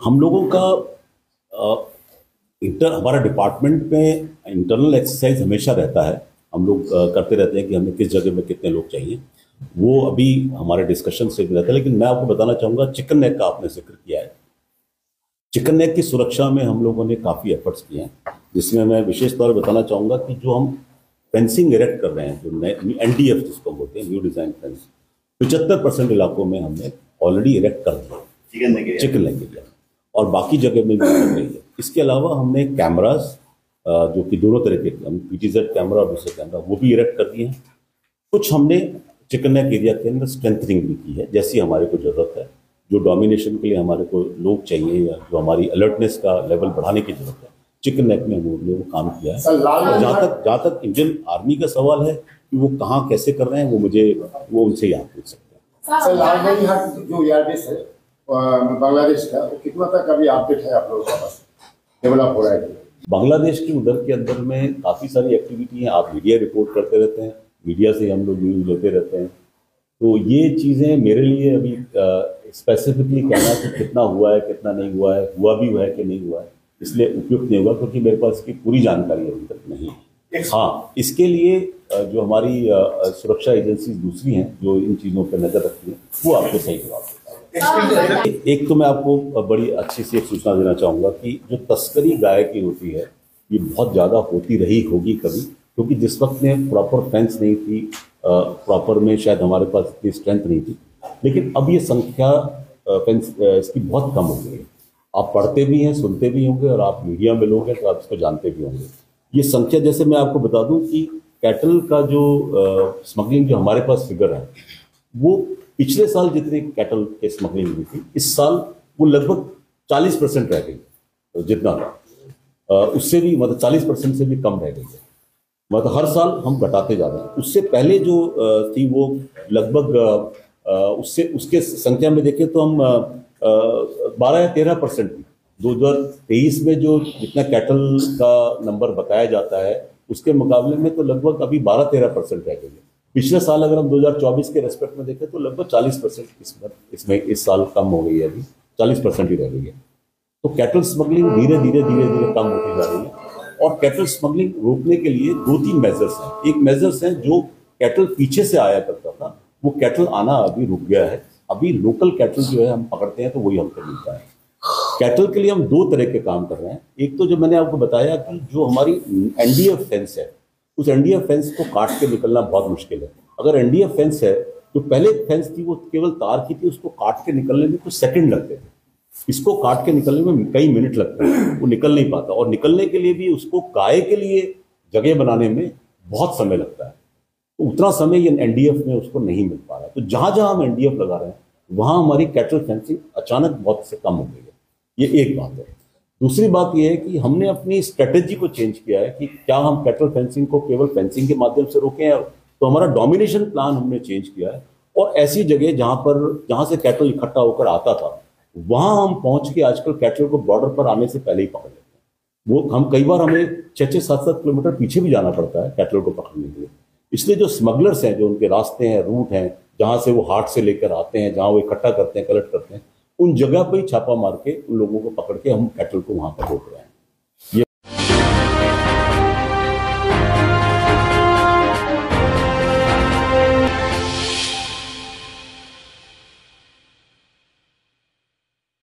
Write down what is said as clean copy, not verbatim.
हम लोगों का हमारा डिपार्टमेंट में इंटरनल एक्सरसाइज हमेशा रहता है। हम लोग करते रहते हैं कि हमें किस जगह में कितने लोग चाहिए। वो अभी हमारे डिस्कशन से भी रहता है। लेकिन मैं आपको बताना चाहूँगा, चिकन नेक का आपने जिक्र किया है। चिकन नेक की सुरक्षा में हम लोगों ने काफ़ी एफर्ट्स किए हैं, जिसमें मैं विशेष तौर पर बताना चाहूँगा कि जो हम फेंसिंग इरेक्ट कर रहे हैं, जो NDF जिसको बोलते हैं, न्यू डिज़ाइन फेंस, 75% इलाकों में हमने ऑलरेडी इरेक्ट कर दिया चिकन नेक एरिया, और बाकी जगह में भी कर रही है। इसके अलावा हमने कैमराज, जो कि दोनों तरह के PTZ कैमरा और दूसरे कैमरा, वो भी इरेक्ट कर दिए हैं। कुछ हमने चिकन नेक एरिया के अंदर स्ट्रेंथनिंग भी की है, जैसी हमारे को जरूरत है। जो डोमिनेशन के लिए हमारे को लोग चाहिए या जो हमारी अलर्टनेस का लेवल बढ़ाने की जरूरत है, चिकन नेक में हमने वो काम किया है। जहाँ तक इंडियन आर्मी का सवाल है कि वो कहाँ कैसे कर रहे हैं, वो उनसे ही आप पूछ सकते हैं। सर, लालगंज हाट जो एयरबेस है बांग्लादेश का, वो कितना तक अभी अपडेट है आप लोगों के पास, डेवलप हो रहा है? बांग्लादेश की उधर के अंदर में काफ़ी सारी एक्टिविटी हैं। आप मीडिया रिपोर्ट करते रहते हैं, मीडिया से हम लोग न्यूज़ लेते रहते हैं। तो ये चीज़ें मेरे लिए अभी स्पेसिफिकली कहना कि कितना हुआ है कितना नहीं हुआ है, हुआ भी हुआ है कि नहीं हुआ है, इसलिए उपयुक्त नहीं हुआ, क्योंकि मेरे पास इसकी पूरी जानकारी अभी तक नहीं है। हाँ, इसके लिए जो हमारी सुरक्षा एजेंसी दूसरी हैं जो इन चीज़ों पर नज़र रखती हैं, वो आपको सही जवाब देता है। एक तो मैं आपको बड़ी अच्छी सी एक सूचना देना चाहूँगा कि जो तस्करी गाय की होती है, ये बहुत ज़्यादा होती रही होगी कभी, क्योंकि जिस वक्त में प्रॉपर फेंस नहीं थी, प्रॉपर में शायद हमारे पास इतनी स्ट्रेंथ नहीं थी, लेकिन अब ये संख्या फेंस इसकी बहुत कम हो गई है। आप पढ़ते भी हैं, सुनते भी होंगे, और आप मीडिया में लोग हैं तो आप इसको जानते भी होंगे। ये संख्या, जैसे मैं आपको बता दूं कि कैटल का जो स्मगलिंग जो हमारे पास फिगर है, वो पिछले साल जितनी कैटल के स्मगलिंग हुई थी, इस साल वो लगभग 40% रह गई, तो जितना था उससे भी, मतलब 40% से भी कम रह गई है। मतलब हर साल हम घटाते जा रहे हैं। उससे पहले जो थी वो लगभग उससे उसके संख्या में देखें तो हम 12 या 13% थी। 2023 में जो जितना कैटल का नंबर बताया जाता है, उसके मुकाबले में तो लगभग अभी 12-13% रह गई है। पिछले साल अगर हम 2024 के रेस्पेक्ट में देखें तो लगभग 40% इसमें इस साल कम हो गई है, अभी 40% ही रह गई है। तो कैटल स्मगलिंग धीरे धीरे कम होती जा रही है। और कैटल स्मगलिंग रोकने के लिए 2-3 मेजर्स हैं। एक मेजर्स हैं, जो कैटल पीछे से आया करता था, वो कैटल आना अभी रुक गया है। अभी लोकल कैटल जो है हम पकड़ते हैं तो वही हमको मिलता है। कैटल के लिए हम 2 तरह के काम कर रहे हैं। एक तो जो मैंने आपको बताया कि जो हमारी NDF फेंस है, उस NDF फेंस को काट के निकलना बहुत मुश्किल है। अगर NDF फेंस है, जो पहले फेंस थी वो केवल तार की थी, उसको काट के निकलने में कुछ सेकंड लगते थे। इसको काट के निकलने में कई मिनट लगते हैं, वो निकल नहीं पाता। और निकलने के लिए भी उसको गाय के लिए जगह बनाने में बहुत समय लगता है, तो उतना समय ये NDF में उसको नहीं मिल पा रहा है। तो जहां जहां हम NDF लगा रहे हैं, वहां हमारी कैटल फेंसिंग अचानक बहुत से कम हो गई है। ये एक बात है। दूसरी बात यह है कि हमने अपनी स्ट्रेटेजी को चेंज किया है कि क्या हम कैटल फेंसिंग को केवल फेंसिंग के माध्यम से रोकें, तो हमारा डोमिनेशन प्लान हमने चेंज किया है। और ऐसी जगह जहां से कैटल इकट्ठा होकर आता था, वहां हम पहुंच के आजकल कैटल को बॉर्डर पर आने से पहले ही पकड़ लेते हैं। वो हम कई बार हमें 6-6, 7-7 किलोमीटर पीछे भी जाना पड़ता है कैटल को पकड़ने के लिए। इसलिए जो स्मगलर्स हैं, जो उनके रास्ते हैं, रूट हैं, जहां से वो हाट से लेकर आते हैं, जहां वो इकट्ठा करते हैं, कलेक्ट करते हैं, उन जगह पर ही छापा मार के उन लोगों को पकड़ के हम कैटल को वहां पर रोक रहे हैं।